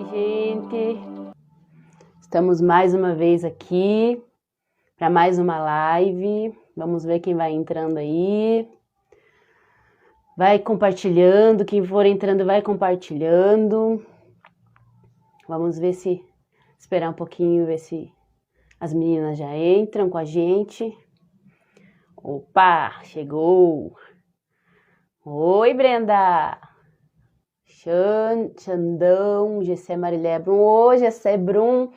Oi, gente. Estamos mais uma vez aqui para mais uma live. Vamos ver quem vai entrando aí. Vai compartilhando, quem for entrando vai compartilhando. Vamos ver se esperar um pouquinho, ver se as meninas já entram com a gente. Opa, chegou. Oi, Brenda. Xandão, Gessé Marilé Brum. Oi, Gessé Brum.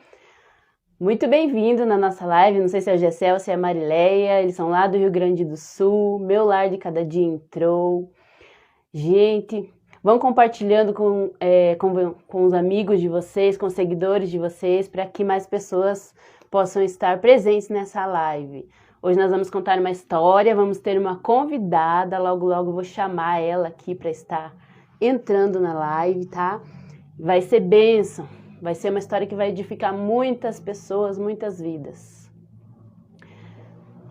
Muito bem-vindo na nossa live. Não sei se é o Gessé ou se é a Marileia. Eles são lá do Rio Grande do Sul. Meu lar de cada dia entrou. Gente, vão compartilhando com os amigos de vocês, com os seguidores de vocês, para que mais pessoas possam estar presentes nessa live. Hoje nós vamos contar uma história, vamos ter uma convidada. Logo, logo vou chamar ela aqui para estar entrando na live, tá? Vai ser bênção, vai ser uma história que vai edificar muitas pessoas, muitas vidas.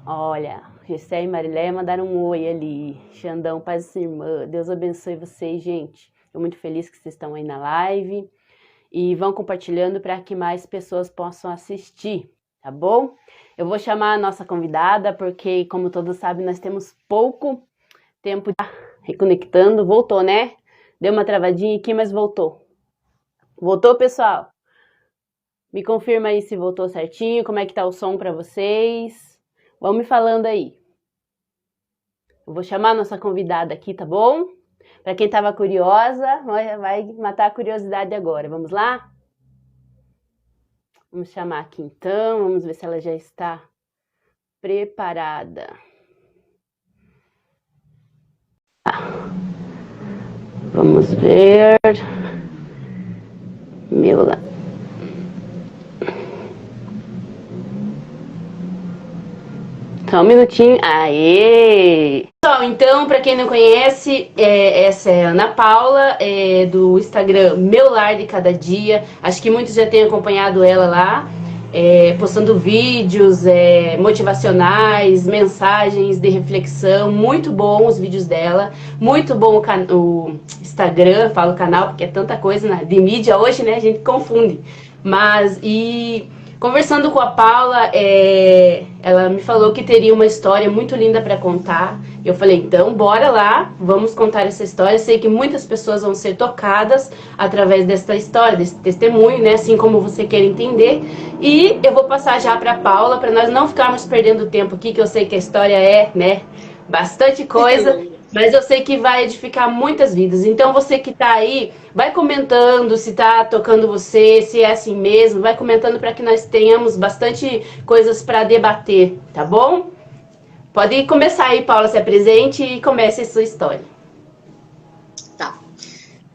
Olha, Gessé e Marileia mandaram um oi ali. Xandão, paz e irmã, Deus abençoe vocês, gente. Estou muito feliz que vocês estão aí na live e vão compartilhando para que mais pessoas possam assistir, tá bom? Eu vou chamar a nossa convidada porque, como todos sabem, nós temos pouco tempo reconectando. Voltou, né? Deu uma travadinha aqui, mas voltou. Voltou, pessoal? Me confirma aí se voltou certinho, como é que tá o som para vocês. Vão me falando aí. Eu vou chamar a nossa convidada aqui, tá bom? Para quem tava curiosa, vai matar a curiosidade agora. Vamos lá? Vamos chamar aqui então, vamos ver se ela já está preparada. Vamos ver. Meu lá. Só um minutinho. Aê! Pessoal, então, para quem não conhece, essa é a Ana Paula, do Instagram Meu Lar de Cada Dia. Acho que muitos já têm acompanhado ela lá, postando vídeos motivacionais, mensagens de reflexão. Muito bom os vídeos dela, muito bom o Instagram, falo canal porque é tanta coisa de mídia hoje, né? A gente confunde. Conversando com a Paula, ela me falou que teria uma história muito linda para contar. Eu falei, então, bora lá, vamos contar essa história. Sei que muitas pessoas vão ser tocadas através dessa história, desse testemunho, né? Assim como você quer entender. E eu vou passar já para a Paula, para nós não ficarmos perdendo tempo aqui, que eu sei que a história bastante coisa. Mas eu sei que vai edificar muitas vidas. Então você que tá aí, vai comentando se tá tocando você, se é assim mesmo. Vai comentando para que nós tenhamos bastante coisas para debater, tá bom? Pode começar aí, Paula, se apresente e comece a sua história. Tá.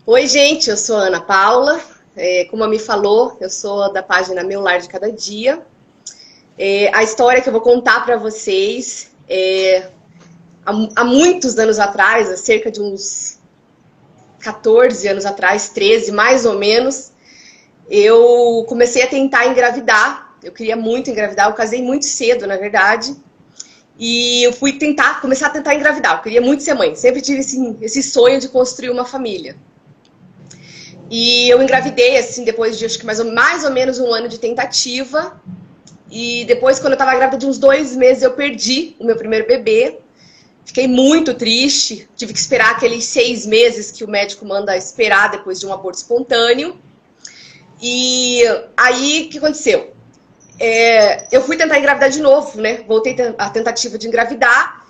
Oi, gente, eu sou a Ana Paula. Como a Mi falou, eu sou da página Meu Lar de Cada Dia. A história que eu vou contar para vocês há muitos anos atrás, há cerca de uns 14 anos atrás, 13 mais ou menos, eu comecei a tentar engravidar. Eu queria muito engravidar, eu casei muito cedo, na verdade, e eu fui começar a tentar engravidar. Eu queria muito ser mãe, sempre tive esse sonho de construir uma família. E eu engravidei, assim, depois de acho que mais ou menos um ano de tentativa, e depois, quando eu estava grávida de uns 2 meses, eu perdi o meu primeiro bebê. Fiquei muito triste, tive que esperar aqueles 6 meses que o médico manda esperar depois de um aborto espontâneo. E aí, o que aconteceu? Eu fui tentar engravidar de novo, né? Voltei a tentativa de engravidar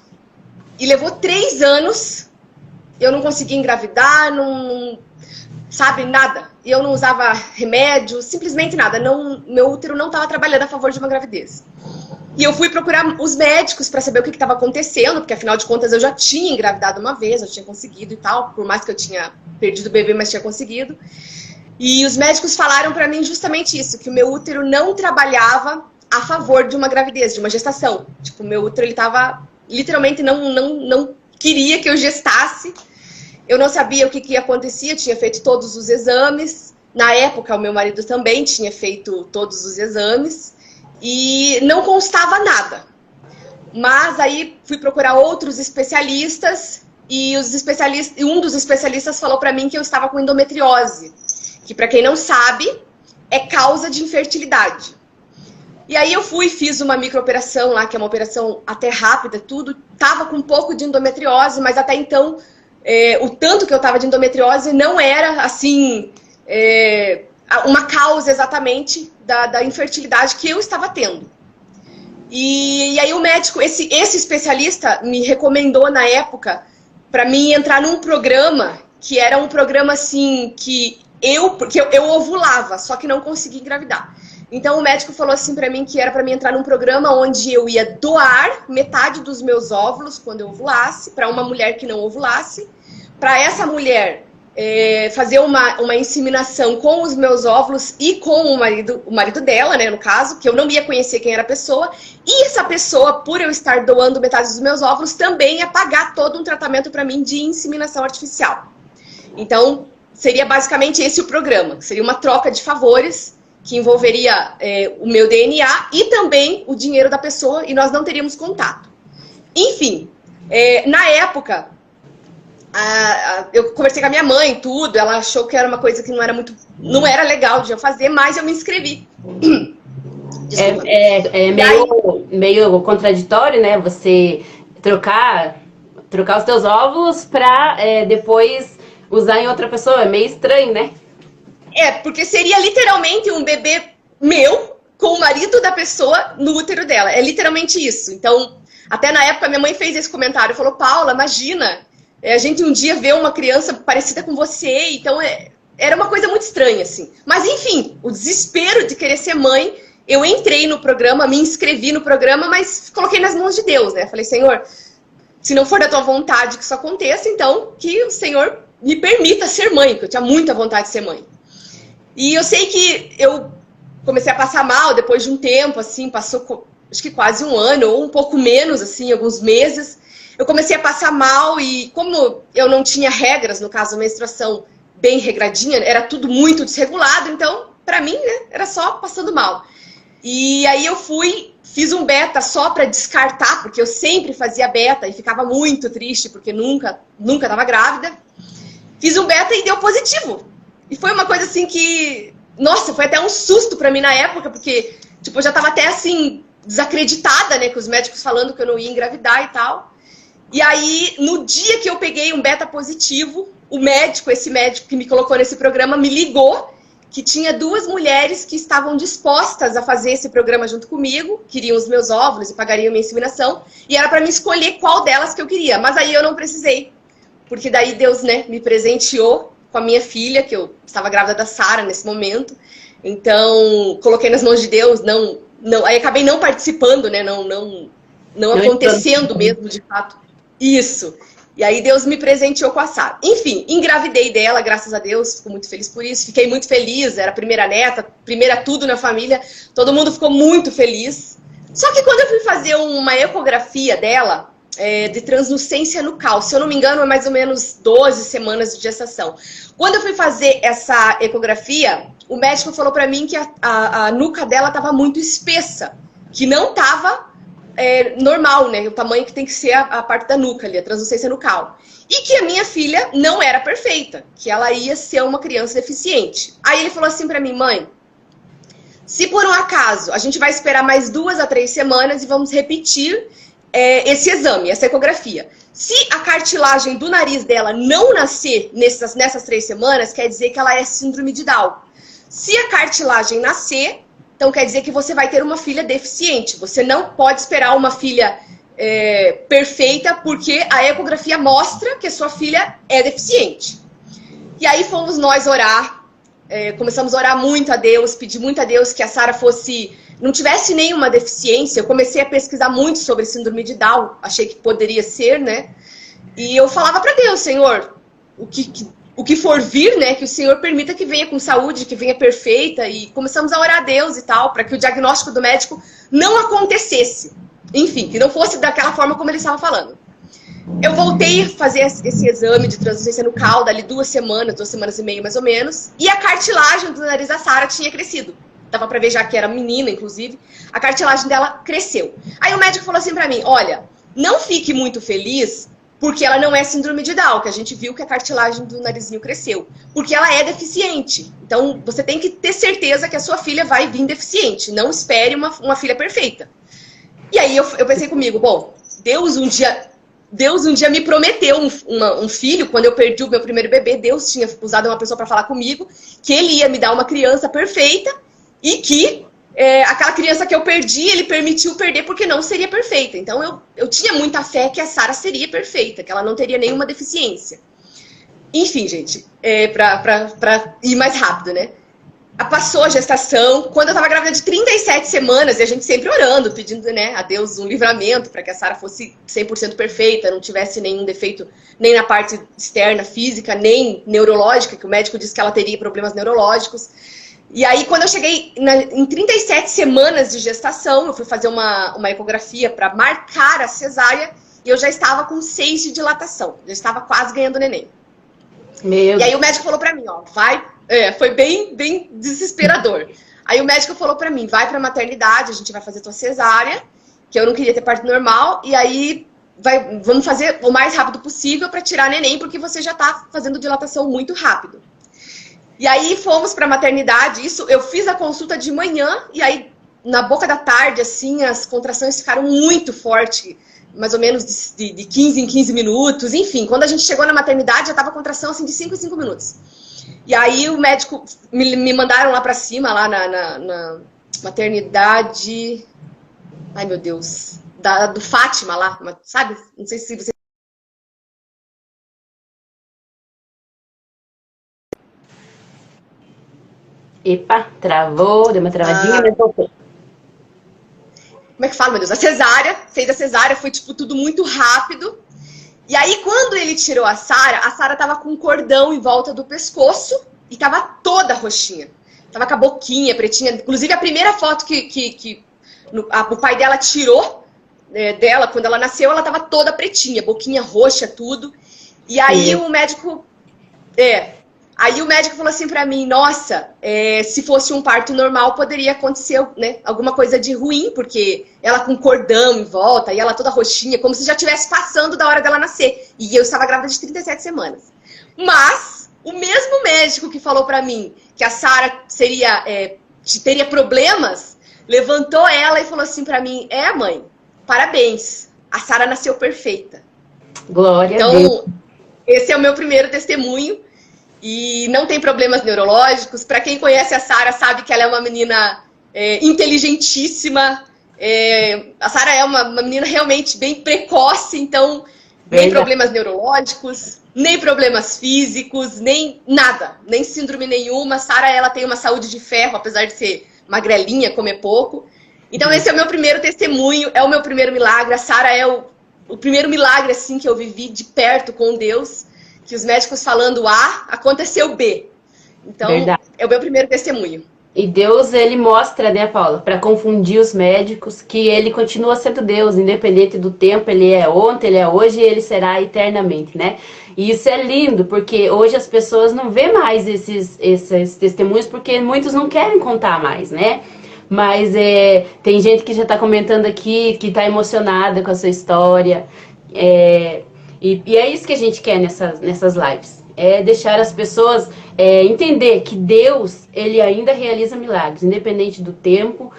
e levou 3 anos. Eu não conseguia engravidar, sabe, nada. Eu não usava remédio, simplesmente nada. Meu útero não estava trabalhando a favor de uma gravidez. E eu fui procurar os médicos para saber o que estava acontecendo, porque afinal de contas eu já tinha engravidado uma vez, eu tinha conseguido e tal, por mais que eu tinha perdido o bebê, mas tinha conseguido. E os médicos falaram para mim justamente isso, que o meu útero não trabalhava a favor de uma gravidez, de uma gestação. Tipo, o meu útero, ele tava, literalmente, não queria que eu gestasse. Eu não sabia o que acontecia, eu tinha feito todos os exames. Na época, o meu marido também tinha feito todos os exames. E não constava nada. Mas aí fui procurar outros especialistas e um dos especialistas falou para mim que eu estava com endometriose, que para quem não sabe, é causa de infertilidade. E aí eu fui, fiz uma microoperação lá, que é uma operação até rápida, tudo. Tava com um pouco de endometriose, mas até então, o tanto que eu tava de endometriose não era, assim, uma causa exatamente da infertilidade que eu estava tendo. E aí o médico, esse especialista me recomendou na época para mim entrar num programa que era um programa assim porque eu ovulava, só que não conseguia engravidar. Então o médico falou assim para mim que era para mim entrar num programa onde eu ia doar metade dos meus óvulos quando eu ovulasse para uma mulher que não ovulasse, para essa mulher fazer uma inseminação com os meus óvulos e com o marido dela, né, no caso, que eu não ia conhecer quem era a pessoa, e essa pessoa, por eu estar doando metade dos meus óvulos, também ia pagar todo um tratamento para mim de inseminação artificial. Então, seria basicamente esse o programa, seria uma troca de favores que envolveria o meu DNA e também o dinheiro da pessoa, e nós não teríamos contato. Enfim, na época, eu conversei com a minha mãe, tudo, ela achou que era uma coisa que não era legal de eu fazer, mas eu me inscrevi. Meio contraditório, né? Você trocar os teus óvulos pra depois usar em outra pessoa. É meio estranho, né? Porque seria literalmente um bebê meu com o marido da pessoa no útero dela. É literalmente isso. Então, até na época, minha mãe fez esse comentário. Falou, Paula, imagina, a gente um dia vê uma criança parecida com você. Então, era uma coisa muito estranha, assim. Mas, enfim, o desespero de querer ser mãe, eu entrei no programa, me inscrevi no programa, mas coloquei nas mãos de Deus, né? Falei, Senhor, se não for da tua vontade que isso aconteça, então que o Senhor me permita ser mãe, porque eu tinha muita vontade de ser mãe. E eu sei que eu comecei a passar mal depois de um tempo, assim, passou acho que quase um ano, ou um pouco menos, assim, alguns meses. Eu comecei a passar mal e como eu não tinha regras, no caso, a menstruação bem regradinha, era tudo muito desregulado, então, pra mim, né, era só passando mal. E aí eu fiz um beta só pra descartar, porque eu sempre fazia beta e ficava muito triste, porque nunca tava grávida. Fiz um beta e deu positivo. E foi uma coisa assim que, nossa, foi até um susto pra mim na época, porque, tipo, eu já tava até assim, desacreditada, né, com os médicos falando que eu não ia engravidar e tal. E aí, no dia que eu peguei um beta positivo, esse médico que me colocou nesse programa me ligou que tinha 2 mulheres que estavam dispostas a fazer esse programa junto comigo, queriam os meus óvulos e pagariam minha inseminação, e era pra mim escolher qual delas que eu queria, mas aí eu não precisei, porque daí Deus, né, me presenteou com a minha filha, que eu estava grávida da Sara nesse momento. Então, coloquei nas mãos de Deus, aí acabei não participando, né? Não acontecendo mesmo, de fato. Isso. E aí Deus me presenteou com a Sara. Enfim, engravidei dela, graças a Deus, fico muito feliz por isso. Fiquei muito feliz, era a primeira neta, primeira tudo na família. Todo mundo ficou muito feliz. Só que quando eu fui fazer uma ecografia dela, de translucência nucal. Se eu não me engano, é mais ou menos 12 semanas de gestação. Quando eu fui fazer essa ecografia, o médico falou pra mim que a nuca dela estava muito espessa, que não estava normal, né? O tamanho que tem que ser a parte da nuca ali, a translucência nucal. E que a minha filha não era perfeita, que ela ia ser uma criança deficiente. Aí ele falou assim pra mim, mãe, se por um acaso a gente vai esperar mais 2 a 3 semanas e vamos repetir esse exame, essa ecografia. Se a cartilagem do nariz dela não nascer nessas 3 semanas, quer dizer que ela é síndrome de Down. Se a cartilagem nascer, então quer dizer que você vai ter uma filha deficiente. Você não pode esperar uma filha perfeita, porque a ecografia mostra que a sua filha é deficiente. E aí fomos nós orar, começamos a orar muito a Deus, pedir muito a Deus que a Sara não tivesse nenhuma deficiência. Eu comecei a pesquisar muito sobre síndrome de Down, achei que poderia ser, né? E eu falava para Deus, Senhor, o que for vir, né, que o Senhor permita que venha com saúde, que venha perfeita, e começamos a orar a Deus e tal, para que o diagnóstico do médico não acontecesse. Enfim, que não fosse daquela forma como ele estava falando. Eu voltei a fazer esse exame de translucência nucal, dali 2 semanas e meia mais ou menos, e a cartilagem do nariz da Sara tinha crescido. Dava pra ver já que era menina, inclusive. A cartilagem dela cresceu. Aí o médico falou assim pra mim, olha, não fique muito feliz, porque ela não é síndrome de Down, que a gente viu que a cartilagem do narizinho cresceu. Porque ela é deficiente. Então, você tem que ter certeza que a sua filha vai vir deficiente. Não espere uma filha perfeita. E aí, eu pensei comigo, bom, Deus um dia me prometeu um filho. Quando eu perdi o meu primeiro bebê, Deus tinha usado uma pessoa para falar comigo que ele ia me dar uma criança perfeita e que aquela criança que eu perdi, ele permitiu perder porque não seria perfeita. Então, eu tinha muita fé que a Sara seria perfeita, que ela não teria nenhuma deficiência. Enfim, gente, pra ir mais rápido, né? Passou a gestação. Quando eu tava grávida de 37 semanas, e a gente sempre orando, pedindo, né, a Deus um livramento para que a Sara fosse 100% perfeita, não tivesse nenhum defeito nem na parte externa, física, nem neurológica, que o médico disse que ela teria problemas neurológicos. E aí, quando eu cheguei em 37 semanas de gestação, eu fui fazer uma ecografia para marcar a cesárea e eu já estava com 6 de dilatação. Já estava quase ganhando neném. E aí o médico falou para mim, ó, foi bem desesperador. Aí o médico falou para mim, vai pra maternidade, a gente vai fazer tua cesárea, que eu não queria ter parto normal, e aí vamos fazer o mais rápido possível para tirar neném, porque você já tá fazendo dilatação muito rápido. E aí fomos pra maternidade, eu fiz a consulta de manhã, e aí na boca da tarde, assim, as contrações ficaram muito fortes, mais ou menos de 15 em 15 minutos, enfim. Quando a gente chegou na maternidade, já tava contração, assim, de 5 em 5 minutos. E aí o médico, me mandaram lá pra cima, lá na maternidade, ai meu Deus, do Fátima lá, sabe? Não sei se você... Epa, travou, deu uma travadinha, mas voltou. Como é que fala, meu Deus? Fez a cesárea, foi tipo tudo muito rápido. E aí quando ele tirou a Sara tava com um cordão em volta do pescoço e tava toda roxinha. Tava com a boquinha pretinha. Inclusive a primeira foto que o pai dela tirou dela, quando ela nasceu, ela tava toda pretinha, boquinha roxa, tudo. E aí o médico... Aí o médico falou assim pra mim, nossa, se fosse um parto normal, poderia acontecer, né, alguma coisa de ruim, porque ela com cordão em volta, e ela toda roxinha, como se já estivesse passando da hora dela nascer. E eu estava grávida de 37 semanas. Mas, o mesmo médico que falou pra mim que a Sara teria problemas, levantou ela e falou assim pra mim, mãe, parabéns, a Sara nasceu perfeita. Glória a Deus. Então, esse é o meu primeiro testemunho. E não tem problemas neurológicos. Para quem conhece a Sara sabe que ela é uma menina inteligentíssima. A Sara é uma menina realmente bem precoce, então nem problemas neurológicos, nem problemas físicos, nem nada, nem síndrome nenhuma. A Sara, ela tem uma saúde de ferro, apesar de ser magrelinha, comer pouco. Então esse é o meu primeiro testemunho, é o meu primeiro milagre. A Sara é o primeiro milagre assim que eu vivi de perto com Deus. Que os médicos falando A, aconteceu B. Então, é o meu primeiro testemunho. E Deus, ele mostra, né, Paula, para confundir os médicos, que ele continua sendo Deus, independente do tempo, ele é ontem, ele é hoje e ele será eternamente, né? E isso é lindo, porque hoje as pessoas não vê mais esses testemunhos, porque muitos não querem contar mais, né? Mas tem gente que já está comentando aqui, que está emocionada com a sua história, E é isso que a gente quer nessas lives. É deixar as pessoas entender que Deus, ele ainda realiza milagres, independente do tempo.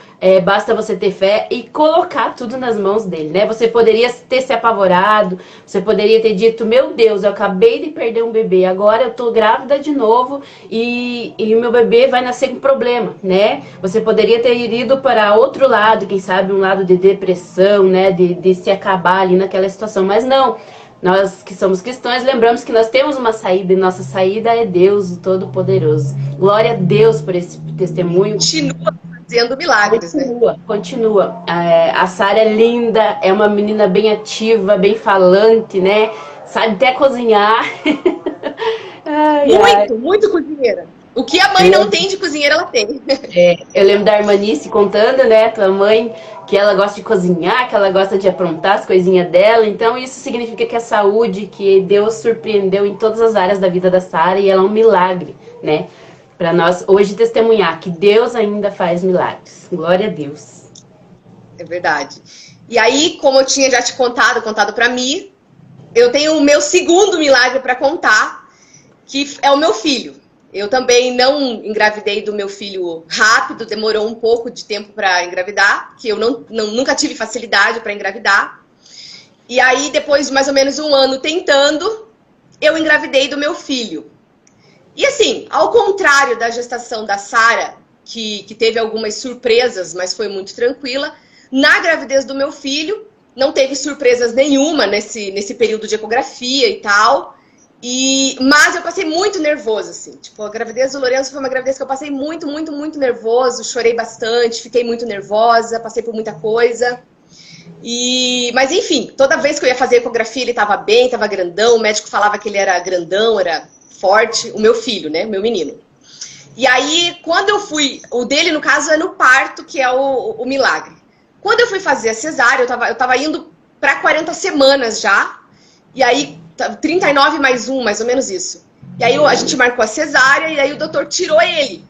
Basta você ter fé e colocar tudo nas mãos dele, né? Você poderia ter se apavorado, você poderia ter dito, meu Deus, eu acabei de perder um bebê, agora eu tô grávida de novo e o meu bebê vai nascer com problema, né? Você poderia ter ido para outro lado, quem sabe um lado de depressão, né? De se acabar ali naquela situação, mas não. Nós que somos cristãos, lembramos que nós temos uma saída, e nossa saída é Deus, o Todo-Poderoso. Glória a Deus por esse testemunho. Continua fazendo milagres, Continua. A Sara é linda, é uma menina bem ativa, bem falante, né? Sabe até cozinhar. Muito cozinheira. O que a mãe não tem de cozinheira, ela tem. Eu lembro da Armanice contando, né, tua mãe, que ela gosta de cozinhar, que ela gosta de aprontar as coisinhas dela. Então isso significa que a saúde, que Deus surpreendeu em todas as áreas da vida da Sara, e ela é um milagre, né? Para nós hoje testemunhar que Deus ainda faz milagres. Glória a Deus. É verdade. E aí, como eu tinha já te contado para mim, eu tenho o meu segundo milagre para contar, que é o meu filho. Eu também não engravidei do meu filho rápido, demorou um pouco de tempo para engravidar, que eu nunca tive facilidade para engravidar. E aí, depois de mais ou menos um ano tentando, eu engravidei do meu filho. E assim, ao contrário da gestação da Sara, que teve algumas surpresas, mas foi muito tranquila, na gravidez do meu filho, não teve surpresas nenhuma nesse período de ecografia e tal. Mas eu passei muito nervoso, assim. Tipo, a gravidez do Lourenço foi uma gravidez que eu passei muito, muito, muito nervoso. Chorei bastante, fiquei muito nervosa, passei por muita coisa. Mas enfim, toda vez que eu ia fazer ecografia, ele tava bem, tava grandão. O médico falava que ele era grandão, era forte. O meu filho, né? Meu menino. E aí, quando eu fui... O dele, no caso, é no parto, que é o milagre. Quando eu fui fazer a cesárea, eu tava indo para 40 semanas já. E aí, 39 mais 1, mais ou menos isso. E aí a gente marcou a cesárea e aí o doutor tirou ele.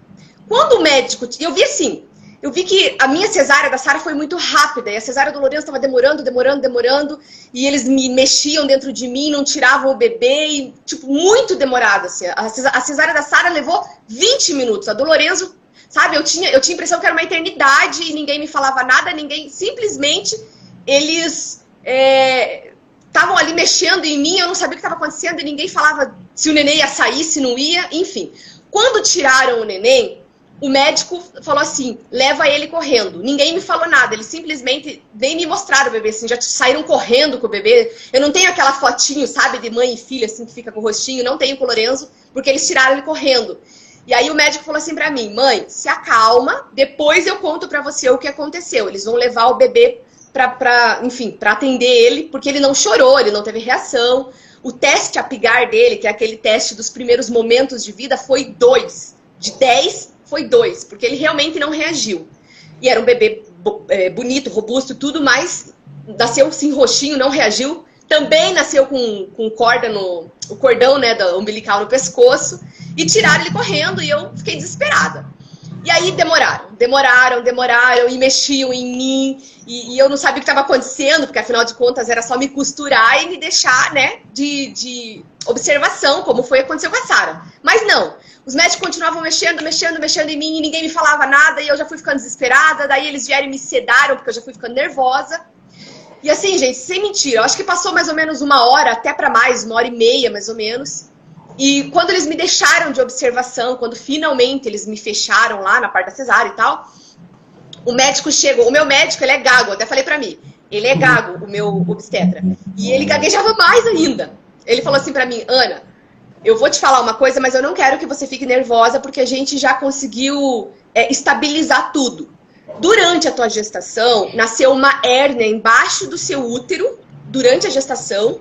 Quando o médico... Eu vi assim, eu vi que a minha cesárea da Sara foi muito rápida. E a cesárea do Lourenço estava demorando. E eles me mexiam dentro de mim, não tiravam o bebê. E, tipo, muito demorado, assim. A cesárea da Sara levou 20 minutos. A do Lourenço, sabe, eu tinha a impressão que era uma eternidade e ninguém me falava nada. Simplesmente, eles... estavam ali mexendo em mim, eu não sabia o que estava acontecendo e ninguém falava se o neném ia sair, se não ia, enfim. Quando tiraram o neném, o médico falou assim, leva ele correndo. Ninguém me falou nada, eles simplesmente nem me mostraram o bebê, assim, já saíram correndo com o bebê. Eu não tenho aquela fotinho, sabe, de mãe e filha, assim, que fica com o rostinho, não tenho com o Lorenzo, porque eles tiraram ele correndo. E aí o médico falou assim pra mim, mãe, se acalma, depois eu conto pra você o que aconteceu. Eles vão levar o bebê enfim, para atender ele, porque ele não chorou, ele não teve reação. O teste Apgar dele, que é aquele teste dos primeiros momentos de vida, foi 2. De 10, foi 2, porque ele realmente não reagiu. E era um bebê bonito, robusto, tudo, mas nasceu assim, roxinho, não reagiu. Também nasceu com corda o cordão, né, umbilical no pescoço. E tiraram ele correndo e eu fiquei desesperada. E aí demoraram e mexiam em mim. E eu não sabia o que estava acontecendo, porque afinal de contas era só me costurar e me deixar, né, de observação, como foi aconteceu com a Sara. Mas não, os médicos continuavam mexendo em mim e ninguém me falava nada e eu já fui ficando desesperada. Daí eles vieram e me sedaram, porque eu já fui ficando nervosa. E assim, gente, sem mentira, eu acho que passou mais ou menos 1 hora, até para mais, 1h30 mais ou menos. E quando eles me deixaram de observação, quando finalmente eles me fecharam lá na parte da cesárea e tal, o médico chegou. O meu médico, ele é gago, até falei pra mim. Ele é gago, o meu obstetra. E ele gaguejava mais ainda. Ele falou assim pra mim, Ana, eu vou te falar uma coisa, mas eu não quero que você fique nervosa, porque a gente já conseguiu estabilizar tudo. Durante a tua gestação, nasceu uma hérnia embaixo do seu útero, durante a gestação.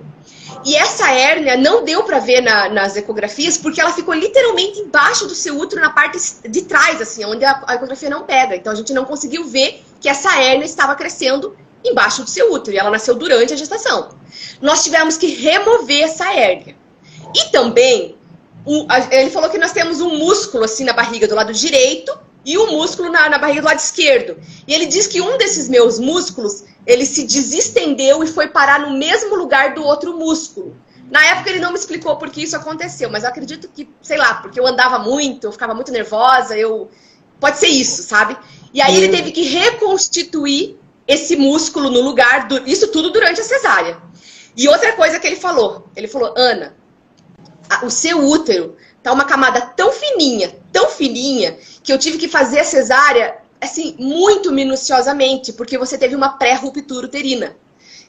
E essa hérnia não deu pra ver nas ecografias, porque ela ficou literalmente embaixo do seu útero, na parte de trás, assim, onde a ecografia não pega. Então a gente não conseguiu ver que essa hérnia estava crescendo embaixo do seu útero. E ela nasceu durante a gestação. Nós tivemos que remover essa hérnia. E também, ele falou que nós temos um músculo assim na barriga do lado direito e um músculo na barriga do lado esquerdo. E ele diz que um desses meus músculos, ele se desestendeu e foi parar no mesmo lugar do outro músculo. Na época ele não me explicou por que isso aconteceu, mas eu acredito que, sei lá, porque eu andava muito, eu ficava muito nervosa, pode ser isso, sabe? E aí ele teve que reconstituir esse músculo no lugar, isso tudo durante a cesárea. E outra coisa que ele falou, Ana, o seu útero tá uma camada tão fininha, que eu tive que fazer a cesárea, assim, muito minuciosamente, porque você teve uma pré-ruptura uterina.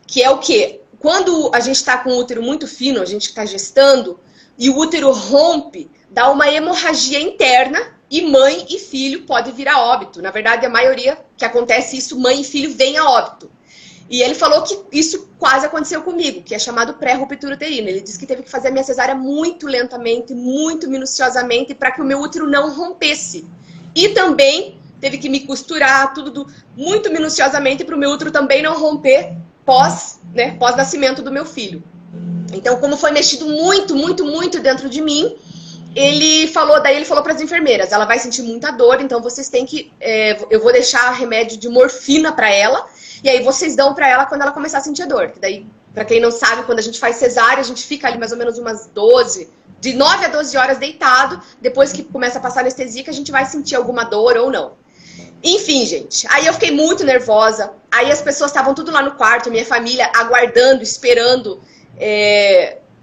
Que é o quê? Quando a gente está com o útero muito fino, a gente está gestando, e o útero rompe, dá uma hemorragia interna, e mãe e filho pode vir a óbito. Na verdade, a maioria que acontece isso, mãe e filho vêm a óbito. E ele falou que isso quase aconteceu comigo, que é chamado pré-ruptura uterina. Ele disse que teve que fazer a minha cesárea muito lentamente, muito minuciosamente, para que o meu útero não rompesse. E também teve que me costurar tudo muito minuciosamente para o meu útero também não romper pós-nascimento do meu filho. Então, como foi mexido muito dentro de mim, ele falou para as enfermeiras, ela vai sentir muita dor, então vocês têm que... eu vou deixar remédio de morfina para ela, e aí vocês dão para ela quando ela começar a sentir a dor. Que daí Para quem não sabe, quando a gente faz cesárea, a gente fica ali mais ou menos de 9 a 12 horas deitado, depois que começa a passar anestesia, que a gente vai sentir alguma dor ou não. Enfim, gente, aí eu fiquei muito nervosa, aí as pessoas estavam tudo lá no quarto, minha família aguardando, esperando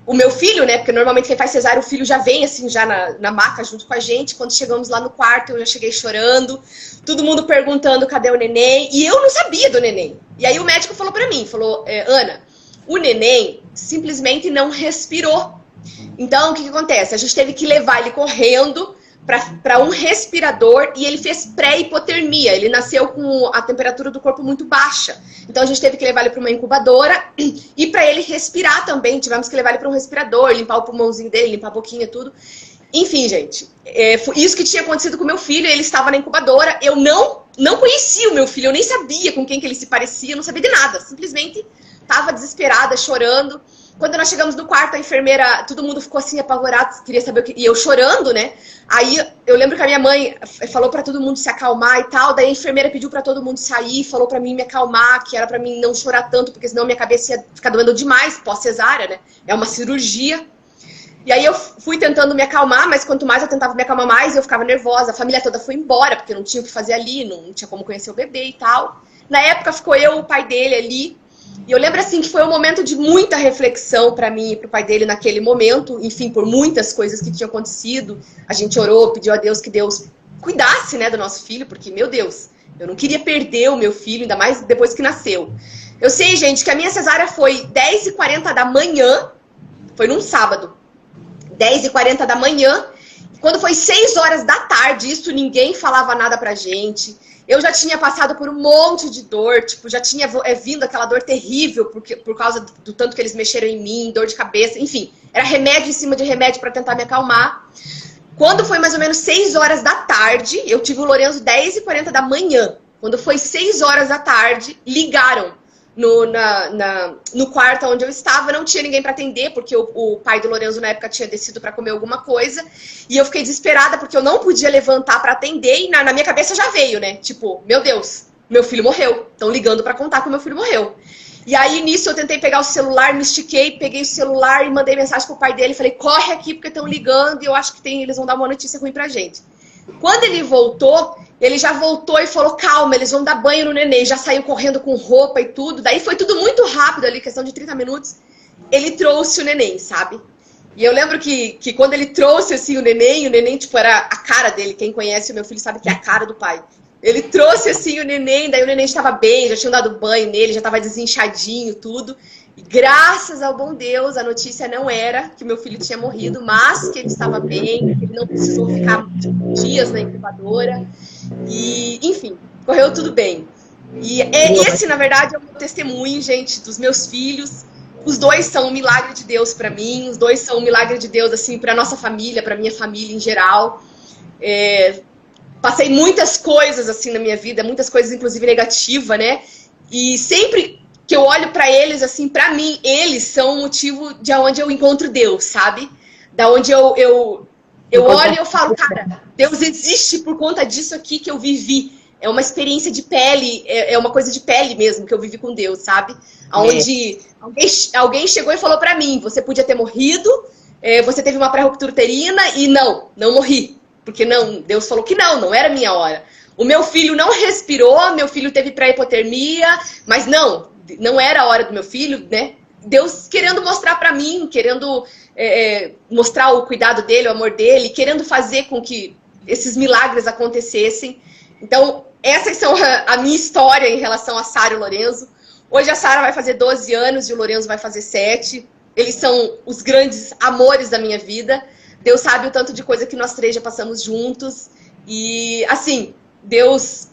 o meu filho, né, porque normalmente quem faz cesárea, o filho já vem assim, já na maca junto com a gente. Quando chegamos lá no quarto, eu já cheguei chorando, todo mundo perguntando cadê o neném, e eu não sabia do neném. E aí o médico falou pra mim, falou, Ana, o neném simplesmente não respirou. Então, o que acontece? A gente teve que levar ele correndo para um respirador e ele fez pré-hipotermia. Ele nasceu com a temperatura do corpo muito baixa. Então, a gente teve que levar ele para uma incubadora e para ele respirar também. Tivemos que levar ele para um respirador, limpar o pulmãozinho dele, limpar a boquinha, tudo. Enfim, gente, foi isso que tinha acontecido com o meu filho. Ele estava na incubadora. Eu não conhecia o meu filho, eu nem sabia com quem que ele se parecia, eu não sabia de nada. Simplesmente estava desesperada, chorando. Quando nós chegamos no quarto, a enfermeira, todo mundo ficou assim apavorado, queria saber o que... E eu chorando, né? Aí eu lembro que a minha mãe falou pra todo mundo se acalmar e tal. Daí a enfermeira pediu pra todo mundo sair, falou pra mim me acalmar, que era pra mim não chorar tanto, porque senão minha cabeça ia ficar doendo demais pós-cesárea, né? É uma cirurgia. E aí eu fui tentando me acalmar, mas quanto mais eu tentava me acalmar, mais eu ficava nervosa. A família toda foi embora, porque não tinha o que fazer ali, não tinha como conhecer o bebê e tal. Na época ficou eu, o pai dele ali. E eu lembro assim que foi um momento de muita reflexão para mim e para o pai dele naquele momento, enfim, por muitas coisas que tinham acontecido. A gente orou, pediu a Deus que Deus cuidasse, né, do nosso filho, porque, meu Deus, eu não queria perder o meu filho, ainda mais depois que nasceu. Eu sei, gente, que a minha cesárea foi 10h40 da manhã, foi num sábado, 10h40 da manhã. Quando foi 6 horas da tarde, isso ninguém falava nada pra gente. Eu já tinha passado por um monte de dor, tipo, já tinha vindo aquela dor terrível por causa do tanto que eles mexeram em mim, dor de cabeça, enfim. Era remédio em cima de remédio para tentar me acalmar. Quando foi mais ou menos 6 horas da tarde, eu tive o Lorenzo 10h40 da manhã. Quando foi 6 horas da tarde, ligaram no quarto onde eu estava, não tinha ninguém para atender, porque o pai do Lorenzo na época tinha descido para comer alguma coisa, e eu fiquei desesperada porque eu não podia levantar para atender, e na minha cabeça já veio, né? Tipo, meu Deus, meu filho morreu. Estão ligando para contar que o meu filho morreu. E aí, nisso, eu tentei pegar o celular, me estiquei, peguei o celular e mandei mensagem pro pai dele, falei, corre aqui porque estão ligando e eu acho que eles vão dar uma notícia ruim pra gente. Quando ele voltou, ele já voltou e falou, calma, eles vão dar banho no neném. Já saiu correndo com roupa e tudo. Daí foi tudo muito rápido ali, questão de 30 minutos. Ele trouxe o neném, sabe? E eu lembro que quando ele trouxe assim, o neném, tipo, era a cara dele. Quem conhece o meu filho sabe que é a cara do pai. Ele trouxe assim o neném, daí o neném estava bem, já tinham dado banho nele, já estava desinchadinho, tudo. E graças ao bom Deus, a notícia não era que meu filho tinha morrido, mas que ele estava bem, que ele não precisou ficar dias na incubadora. E, enfim, correu tudo bem. E esse, na verdade, é um testemunho, gente, dos meus filhos. Os dois são um milagre de Deus para mim, os dois são um milagre de Deus, assim, para nossa família, para minha família em geral. Passei muitas coisas, assim, na minha vida, muitas coisas, inclusive, negativas, né? E sempre que eu olho para eles, assim, para mim, eles são o motivo de onde eu encontro Deus, sabe? Da onde eu olho e eu falo, cara, Deus existe por conta disso aqui que eu vivi. É uma experiência de pele, é uma coisa de pele mesmo que eu vivi com Deus, sabe? Onde alguém chegou e falou para mim, você podia ter morrido, você teve uma pré-ruptura uterina e não morri. Porque não, Deus falou que não era minha hora. O meu filho não respirou, meu filho teve pré-hipotermia, mas não era a hora do meu filho, né? Deus querendo mostrar pra mim, querendo mostrar o cuidado dele, o amor dele, querendo fazer com que esses milagres acontecessem. Então, essas são a minha história em relação a Sara e o Lorenzo. Hoje a Sara vai fazer 12 anos e o Lorenzo vai fazer 7. Eles são os grandes amores da minha vida. Deus sabe o tanto de coisa que nós três já passamos juntos. E, assim, Deus...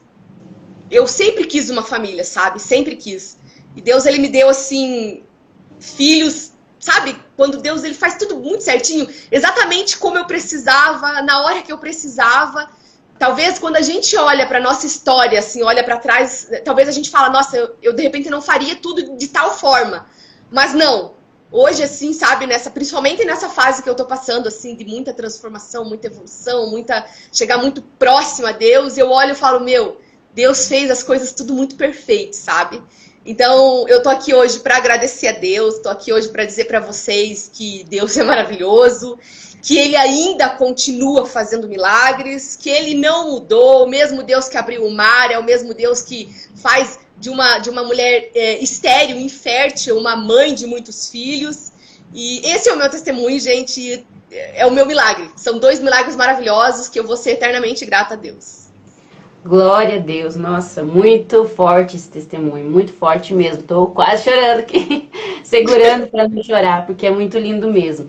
Eu sempre quis uma família, sabe? Sempre quis. E Deus, ele me deu, assim, filhos, sabe? Quando Deus, ele faz tudo muito certinho, exatamente como eu precisava, na hora que eu precisava. Talvez quando a gente olha para nossa história, assim, olha para trás, talvez a gente fala, nossa, eu de repente não faria tudo de tal forma. Mas não. Hoje, assim, sabe, principalmente nessa fase que eu tô passando, assim, de muita transformação, muita evolução, chegar muito próximo a Deus, eu olho e falo, meu, Deus fez as coisas tudo muito perfeito, sabe? Então, eu tô aqui hoje para agradecer a Deus, tô aqui hoje para dizer para vocês que Deus é maravilhoso, que Ele ainda continua fazendo milagres, que Ele não mudou, o mesmo Deus que abriu o mar, é o mesmo Deus que faz de uma mulher estéril, infértil, uma mãe de muitos filhos. E esse é o meu testemunho, gente, é o meu milagre. São 2 milagres maravilhosos que eu vou ser eternamente grata a Deus. Glória a Deus, nossa, muito forte esse testemunho, muito forte mesmo. Tô quase chorando aqui, segurando para não chorar, porque é muito lindo mesmo.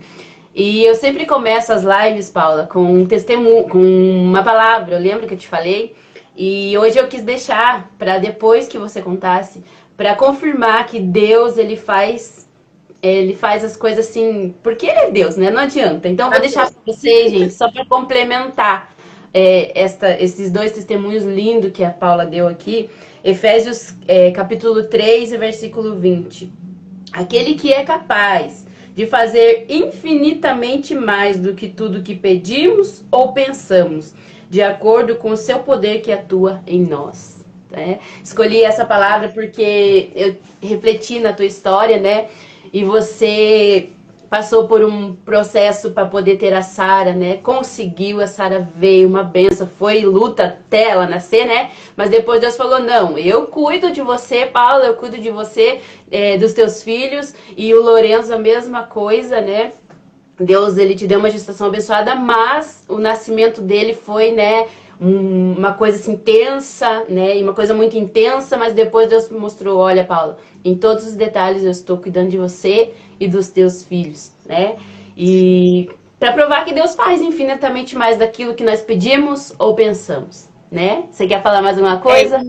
E eu sempre começo as lives, Paula, com um testemunho, com uma palavra. Eu lembro que eu te falei, e hoje eu quis deixar para depois que você contasse, para confirmar que Deus ele faz as coisas assim, porque ele é Deus, né? Não adianta. Então eu vou deixar para vocês, gente, só para complementar. Esses 2 testemunhos lindos que a Paula deu aqui, Efésios capítulo 3, versículo 20. Aquele que é capaz de fazer infinitamente mais do que tudo que pedimos ou pensamos, de acordo com o seu poder que atua em nós. Escolhi essa palavra porque eu refleti na tua história, né? E você passou por um processo para poder ter a Sara, né? Conseguiu, a Sara veio, uma benção, foi luta até ela nascer, né? Mas depois Deus falou, não, eu cuido de você, Paula, eu cuido de você, dos teus filhos. E o Lorenzo a mesma coisa, né? Deus, ele te deu uma gestação abençoada, mas o nascimento dele foi, né? Uma coisa assim intensa, né? E uma coisa muito intensa, mas depois Deus me mostrou, olha, Paula, em todos os detalhes eu estou cuidando de você e dos teus filhos, né? E para provar que Deus faz infinitamente mais daquilo que nós pedimos ou pensamos, né? Você quer falar mais alguma coisa?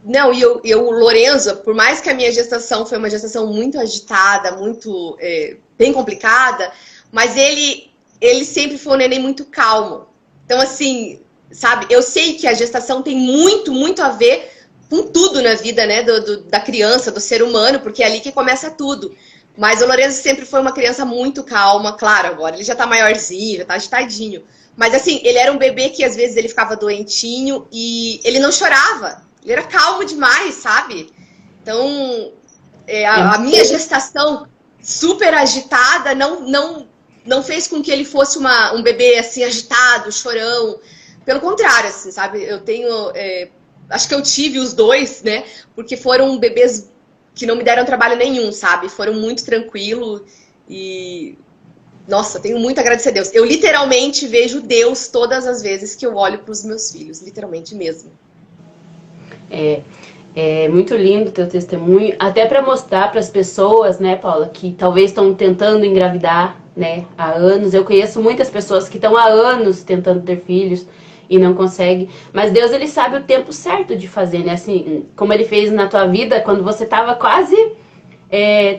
Não, e o Lorenzo, por mais que a minha gestação foi uma gestação muito agitada, muito bem complicada, mas ele sempre foi um neném muito calmo. Então, assim, sabe, eu sei que a gestação tem muito, muito a ver com tudo na vida, né, da criança, do ser humano, porque é ali que começa tudo. Mas o Lorenzo sempre foi uma criança muito calma, claro, agora ele já tá maiorzinho, já tá agitadinho. Mas assim, ele era um bebê que às vezes ele ficava doentinho e ele não chorava. Ele era calmo demais, sabe? Então, a minha gestação super agitada não fez com que ele fosse um bebê assim agitado, chorão. Pelo contrário, assim, sabe? Eu tenho... acho que eu tive os 2, né? Porque foram bebês que não me deram trabalho nenhum, sabe? Foram muito tranquilos e... Nossa, tenho muito a agradecer a Deus. Eu literalmente vejo Deus todas as vezes que eu olho para os meus filhos. Literalmente mesmo. É muito lindo o teu testemunho. Até para mostrar para as pessoas, né, Paula, que talvez estão tentando engravidar, né, há anos. Eu conheço muitas pessoas que estão há anos tentando ter filhos e não consegue, mas Deus, ele sabe o tempo certo de fazer, né, assim, como ele fez na tua vida, quando você estava quase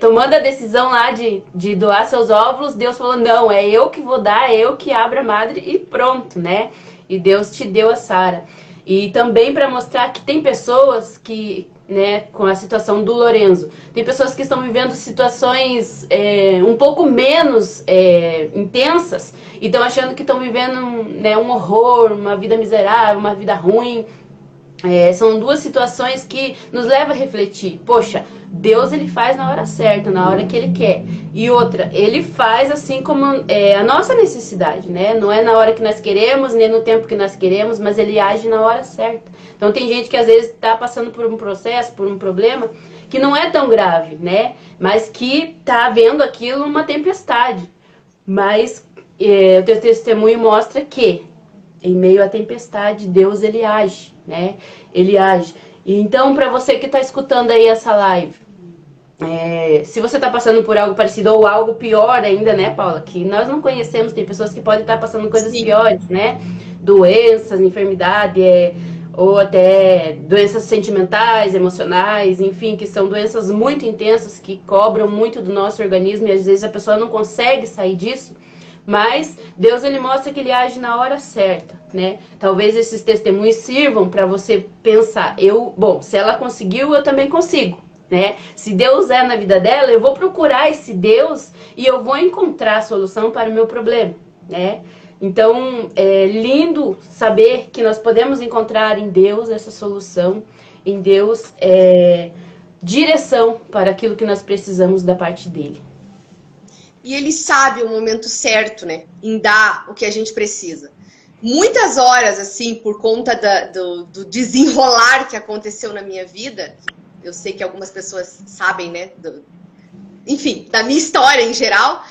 tomando a decisão lá de doar seus óvulos, Deus falou, não, é eu que vou dar, é eu que abro a madre e pronto, né, e Deus te deu a Sara. E também para mostrar que tem pessoas que, né, com a situação do Lorenzo, tem pessoas que estão vivendo situações um pouco menos intensas e estão achando que estão vivendo, né, um horror, uma vida miserável, uma vida ruim. São 2 situações que nos levam a refletir. Poxa, Deus, ele faz na hora certa, na hora que ele quer. E outra, ele faz assim como a nossa necessidade, né? Não é na hora que nós queremos, nem no tempo que nós queremos, mas ele age na hora certa. Então tem gente que às vezes está passando por um processo, por um problema, que não é tão grave, né? Mas que está vendo aquilo uma tempestade. Mas o teu testemunho mostra que em meio à tempestade, Deus, ele age, né? Ele age. Então, para você que está escutando aí essa live, se você está passando por algo parecido ou algo pior ainda, né, Paula? Que nós não conhecemos, tem pessoas que podem estar passando coisas Sim. piores, né? Doenças, enfermidade, ou até doenças sentimentais, emocionais, enfim, que são doenças muito intensas, que cobram muito do nosso organismo e às vezes a pessoa não consegue sair disso. Mas Deus, ele mostra que ele age na hora certa, né? Talvez esses testemunhos sirvam para você pensar, bom, se ela conseguiu, eu também consigo, né? Se Deus é na vida dela, eu vou procurar esse Deus e eu vou encontrar a solução para o meu problema, né? Então, é lindo saber que nós podemos encontrar em Deus essa solução, em Deus direção para aquilo que nós precisamos da parte dele. E ele sabe o momento certo, né, em dar o que a gente precisa. Muitas horas, assim, por conta do desenrolar que aconteceu na minha vida, eu sei que algumas pessoas sabem, né, enfim, da minha história em geral,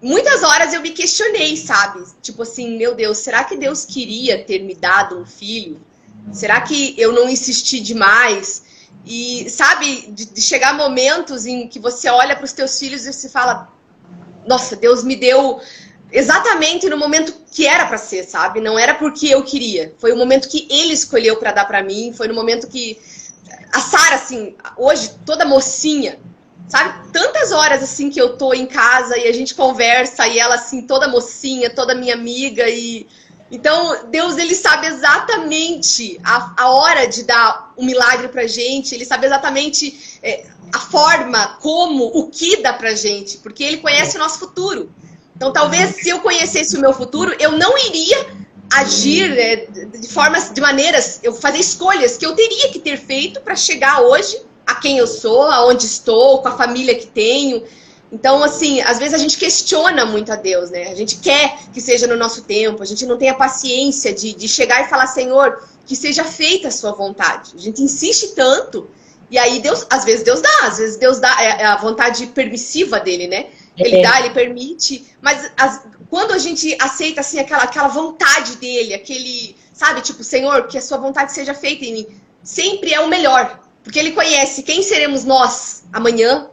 muitas horas eu me questionei, sabe? Tipo assim, meu Deus, será que Deus queria ter me dado um filho? Será que eu não insisti demais? E, sabe, de chegar momentos em que você olha para os teus filhos e você fala, nossa, Deus me deu exatamente no momento que era para ser, sabe? Não era porque eu queria. Foi o momento que ele escolheu para dar para mim. Foi no momento que a Sara, assim, hoje toda mocinha, sabe? Tantas horas assim que eu tô em casa e a gente conversa e ela assim toda mocinha, toda minha amiga e então Deus ele sabe exatamente a hora de dar um milagre pra gente. Ele sabe exatamente a forma, como, o que dá pra gente, porque ele conhece o nosso futuro. Então, talvez, se eu conhecesse o meu futuro, eu não iria agir de maneiras, eu fazer escolhas que eu teria que ter feito para chegar hoje a quem eu sou, aonde estou, com a família que tenho. Então, assim, às vezes a gente questiona muito a Deus, né? A gente quer que seja no nosso tempo, a gente não tem a paciência de chegar e falar, Senhor, que seja feita a sua vontade. A gente insiste tanto, e aí Deus, às vezes Deus dá, é a vontade permissiva dele, né? Ele dá, ele permite, mas quando a gente aceita assim aquela vontade dele, aquele, sabe, tipo, Senhor, que a sua vontade seja feita em mim, sempre é o melhor, porque ele conhece quem seremos nós amanhã,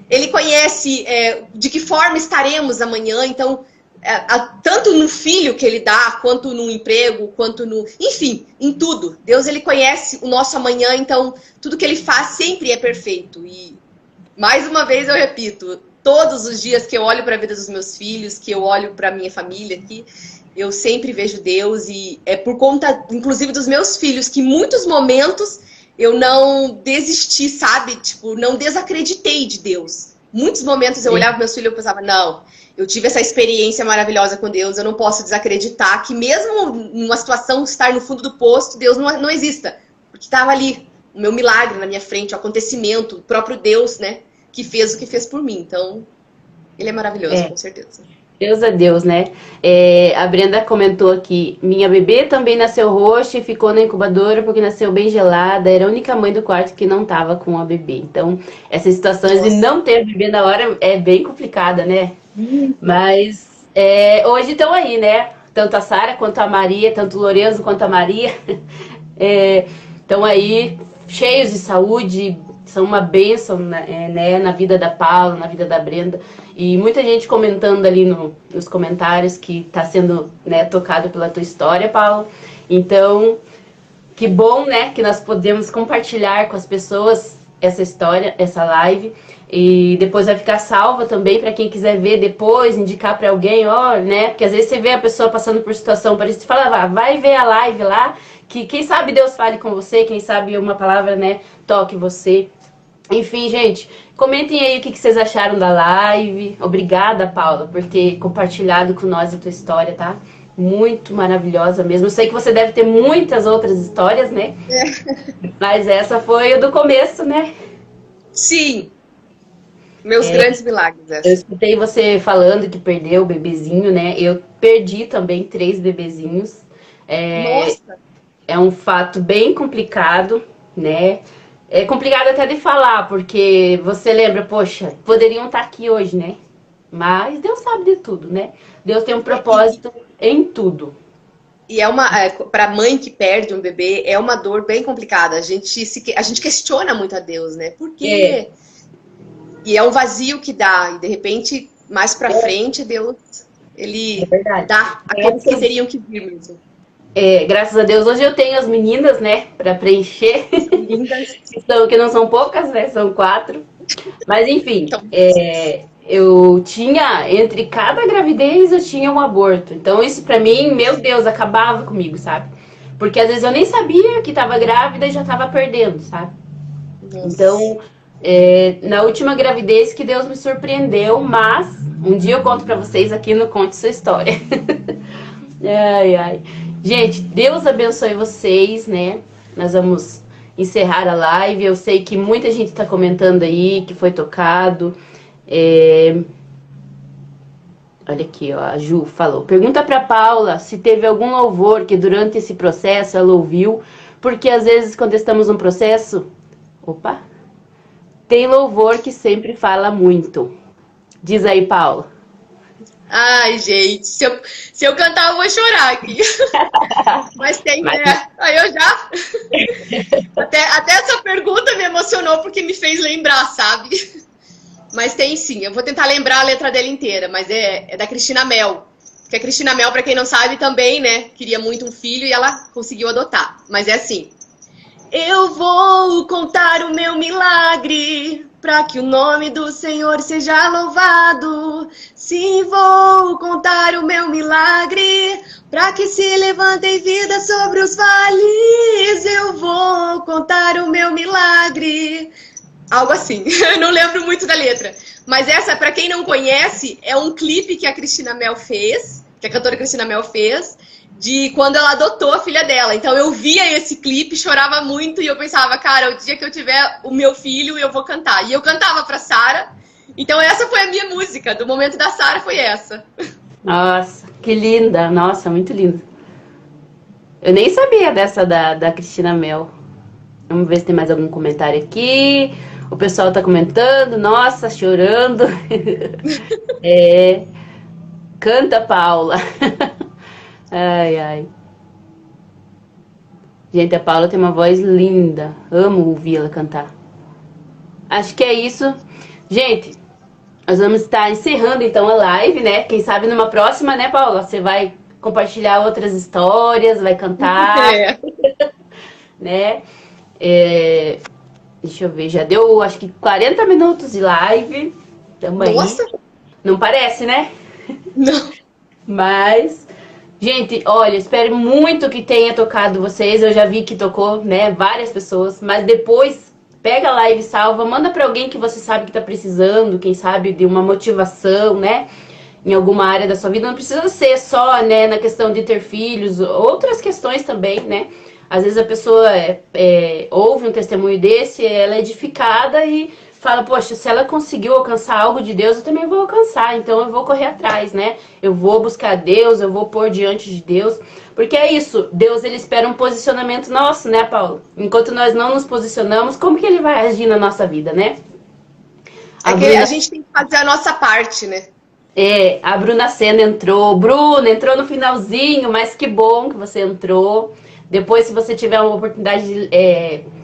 ele conhece de que forma estaremos amanhã, então, tanto no filho que ele dá, quanto no emprego, quanto no, enfim, em tudo. Deus, ele conhece o nosso amanhã, então tudo que ele faz sempre é perfeito. E mais uma vez eu repito, todos os dias que eu olho para a vida dos meus filhos, que eu olho para a minha família aqui, eu sempre vejo Deus e é por conta, inclusive, dos meus filhos, que em muitos momentos eu não desisti, sabe? Tipo, não desacreditei de Deus. Muitos momentos eu olhava para meus filhos e pensava, não, eu tive essa experiência maravilhosa com Deus, eu não posso desacreditar que mesmo numa situação estar no fundo do poço, Deus não exista. Porque estava ali, o meu milagre na minha frente, o acontecimento, o próprio Deus, né? Que fez o que fez por mim. Então, ele é maravilhoso, com certeza. Deus é Deus, né? A Brenda comentou aqui, minha bebê também nasceu roxa e ficou na incubadora porque nasceu bem gelada, era a única mãe do quarto que não tava com a bebê. Então, essas situações de não ter bebê na hora é bem complicada, né? Mas, hoje estão aí, né? Tanto a Sara quanto a Maria, tanto o Lorenzo quanto a Maria, estão aí cheios de saúde, são uma bênção, né, na vida da Paula, na vida da Brenda. E muita gente comentando ali nos comentários que está sendo, né, tocado pela tua história, Paula. Então, que bom, né, que nós podemos compartilhar com as pessoas essa história, essa live. E depois vai ficar salva também para quem quiser ver depois, indicar para alguém, né? Porque às vezes você vê a pessoa passando por situação parecida e fala, vai ver a live lá, que quem sabe Deus fale com você, quem sabe uma palavra, né, toque você. Enfim, gente, comentem aí o que vocês acharam da live. Obrigada, Paula, por ter compartilhado com nós a tua história, tá? Muito maravilhosa mesmo. Eu sei que você deve ter muitas outras histórias, né? Mas essa foi a do começo, né? Sim. Meus grandes milagres. Eu escutei você falando que perdeu o bebezinho, né? Eu perdi também 3 bebezinhos. Nossa! É um fato bem complicado, né? É complicado até de falar, porque você lembra, poxa, poderiam estar aqui hoje, né? Mas Deus sabe de tudo, né? Deus tem um propósito em tudo. E para mãe que perde um bebê, é uma dor bem complicada. A gente questiona muito a Deus, né? Por quê? E é um vazio que dá. E de repente, mais pra frente, Deus, ele dá aqueles que teriam que vir mesmo. Graças a Deus, hoje eu tenho as meninas, né, para preencher, que não são poucas, né, são 4, mas enfim, então, eu tinha, entre cada gravidez eu tinha um aborto, então isso pra mim, meu Deus, acabava comigo, sabe, porque às vezes eu nem sabia que tava grávida e já tava perdendo, sabe, então, na última gravidez que Deus me surpreendeu, mas um dia eu conto pra vocês aqui no Conte Sua História. Ai. Gente, Deus abençoe vocês, né? Nós vamos encerrar a live. Eu sei que muita gente está comentando aí que foi tocado. Olha aqui, ó, a Ju falou. Pergunta para Paula se teve algum louvor que durante esse processo ela ouviu, porque às vezes quando estamos num processo, opa, tem louvor que sempre fala muito. Diz aí, Paula. Ai, gente, se eu cantar, eu vou chorar aqui. Mas tem, Mas, Aí eu já. Até essa pergunta me emocionou porque me fez lembrar, sabe? Mas tem sim, eu vou tentar lembrar a letra dela inteira, mas é da Cristina Mel. Porque a Cristina Mel, pra quem não sabe, também, né, queria muito um filho e ela conseguiu adotar. Mas é assim. Eu vou contar o meu milagre, para que o nome do Senhor seja louvado. Sim, vou contar o meu milagre, para que se levantem vida sobre os vales. Eu vou contar o meu milagre. Algo assim, eu não lembro muito da letra. Mas essa, para quem não conhece, é um clipe que a Cristina Mel fez, que a cantora Cristina Mel fez, de quando ela adotou a filha dela. Então eu via esse clipe, chorava muito e eu pensava, cara, o dia que eu tiver o meu filho, eu vou cantar. E eu cantava pra Sara. Então essa foi a minha música, do momento da Sara foi essa. nossa, que linda. Nossa, muito linda. Eu nem sabia dessa da Cristina Mel. Vamos ver se tem mais algum comentário aqui. O pessoal tá comentando. Nossa, chorando. Canta, Paula. Ai, ai. Gente, a Paula tem uma voz linda. Amo ouvir ela cantar. Acho que é isso. Gente, nós vamos estar encerrando então a live, né? Quem sabe numa próxima, né, Paula? Você vai compartilhar outras histórias, vai cantar, É. né? Deixa eu ver, já deu acho que 40 minutos de live. Tamo aí. Nossa! Não parece, né? Não. Mas, gente, olha, espero muito que tenha tocado vocês. Eu já vi que tocou, né, várias pessoas. Mas depois, pega a live, salva, manda pra alguém que você sabe que tá precisando, quem sabe de uma motivação, né? Em alguma área da sua vida. Não precisa ser só, né, na questão de ter filhos, outras questões também, né? Às vezes a pessoa ouve um testemunho desse, ela é edificada e fala, poxa, se ela conseguiu alcançar algo de Deus, eu também vou alcançar, então eu vou correr atrás, né? Eu vou buscar Deus, eu vou pôr diante de Deus, porque é isso, Deus ele espera um posicionamento nosso, né, Paulo? Enquanto nós não nos posicionamos, como que ele vai agir na nossa vida, né? É A que a Bruna, gente tem que fazer a nossa parte, né? a Bruna Senna entrou, Bruna entrou no finalzinho, mas que bom que você entrou. Depois, se você tiver uma oportunidade,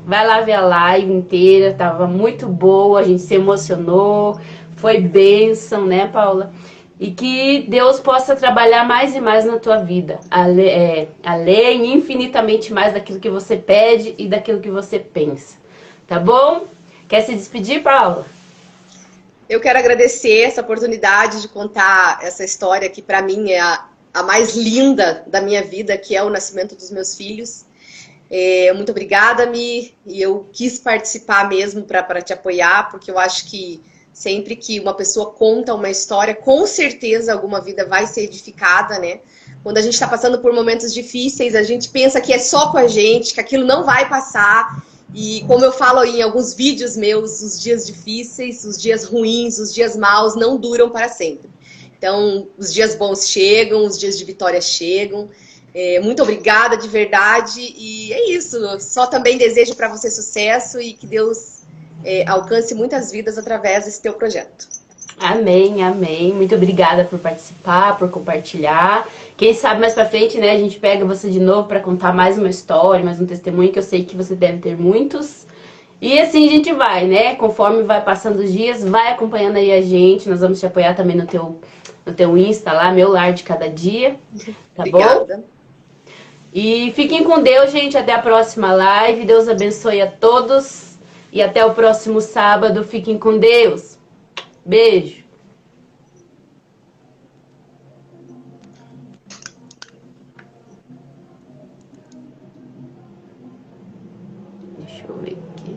vai lá ver a live inteira, tava muito boa, a gente se emocionou, foi bênção, né, Paula? E que Deus possa trabalhar mais e mais na tua vida, além infinitamente mais daquilo que você pede e daquilo que você pensa, tá bom? Quer se despedir, Paula? Eu quero agradecer essa oportunidade de contar essa história que para mim é a mais linda da minha vida, que é o nascimento dos meus filhos. Muito obrigada, Mi, e eu quis participar mesmo para te apoiar, porque eu acho que sempre que uma pessoa conta uma história, com certeza alguma vida vai ser edificada, né? Quando a gente está passando por momentos difíceis, a gente pensa que é só com a gente, que aquilo não vai passar. E como eu falo em alguns vídeos meus, os dias difíceis, os dias ruins, os dias maus não duram para sempre. Então, os dias bons chegam, os dias de vitória chegam. Muito obrigada de verdade. E é isso. Só também desejo para você sucesso e que Deus alcance muitas vidas através desse teu projeto. Amém, amém. Muito obrigada por participar, por compartilhar. Quem sabe mais pra frente, né, a gente pega você de novo para contar mais uma história, mais um testemunho, que eu sei que você deve ter muitos. E assim a gente vai, né? Conforme vai passando os dias, vai acompanhando aí a gente. Nós vamos te apoiar também no teu Insta lá, Meu Lar de Cada Dia. Tá bom? Obrigada. E fiquem com Deus, gente. Até a próxima live. Deus abençoe a todos. E até o próximo sábado. Fiquem com Deus. Beijo. Deixa eu ver aqui.